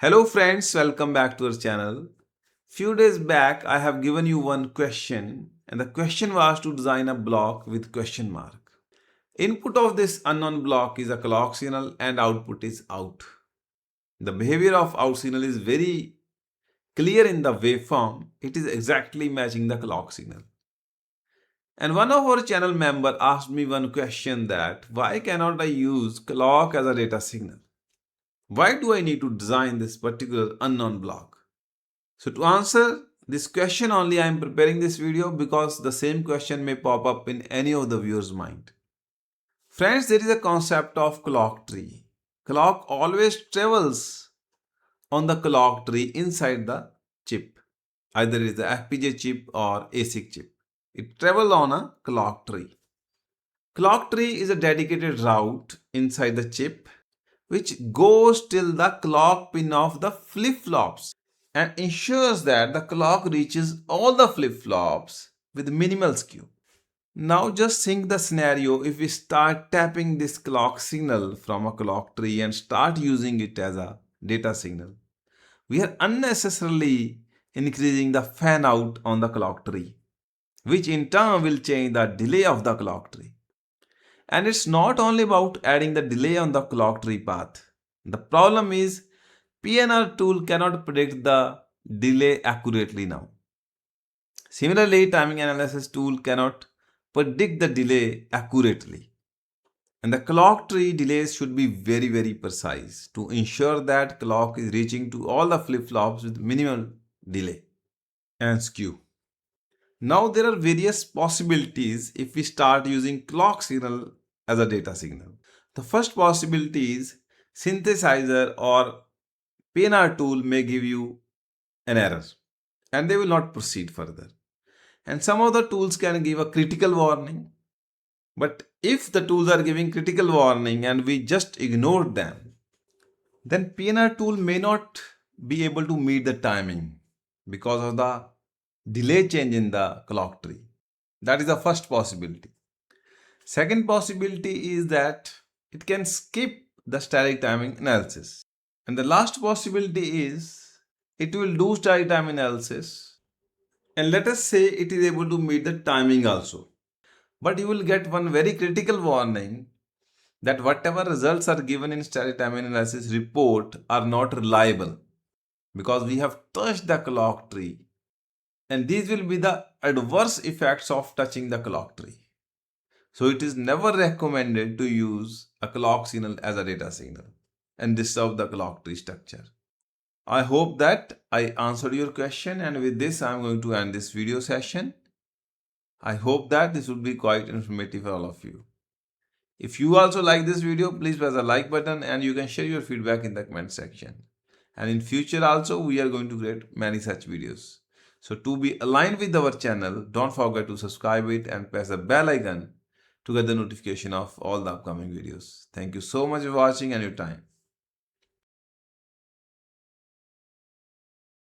Hello friends, welcome back to our channel. Few days back I have given you one question and the question was to design a block with question mark. Input of this unknown block is a clock signal and output is out. The behavior of out signal is very clear in the waveform. It is exactly matching the clock signal. And one of our channel member asked me one question that why cannot I use clock as a data signal? Why do I need to design this particular unknown block? So to answer this question only I am preparing this video because the same question may pop up in any of the viewers' mind. Friends, there is a concept of clock tree. Clock always travels on the clock tree inside the chip. Either it is the FPGA chip or ASIC chip. It travels on a clock tree. Clock tree is a dedicated route inside the chip which goes till the clock pin of the flip-flops and ensures that the clock reaches all the flip-flops with minimal skew. Now just think the scenario if we start tapping this clock signal from a clock tree and start using it as a data signal. We are unnecessarily increasing the fan out on the clock tree, which in turn will change the delay of the clock tree. And it's not only about adding the delay on the clock tree path. The problem is PNR tool cannot predict the delay accurately now. Similarly, timing analysis tool cannot predict the delay accurately. And the clock tree delays should be very precise to ensure that clock is reaching to all the flip-flops with minimal delay and skew. Now there are various possibilities if we start using clock signal as a data signal. The first possibility is synthesizer or PNR tool may give you an error and they will not proceed further. And some of the tools can give a critical warning. But if the tools are giving critical warning and we just ignore them, then PNR tool may not be able to meet the timing because of the delay change in the clock tree. That is the first possibility. Second possibility is that it can skip the static timing analysis. And the last possibility is it will do static time analysis and let us say it is able to meet the timing also. But you will get one very critical warning that whatever results are given in static time analysis report are not reliable because we have touched the clock tree. And these will be the adverse effects of touching the clock tree. So it is never recommended to use a clock signal as a data signal and disturb the clock tree structure. I hope that I answered your question, and with this I am going to end this video session. I hope that this will be quite informative for all of you. If you also like this video, please press the like button and you can share your feedback in the comment section. And in future also we are going to create many such videos. So to be aligned with our channel, don't forget to subscribe it and press the bell icon to get the notification of all the upcoming videos. Thank you so much for watching and your time.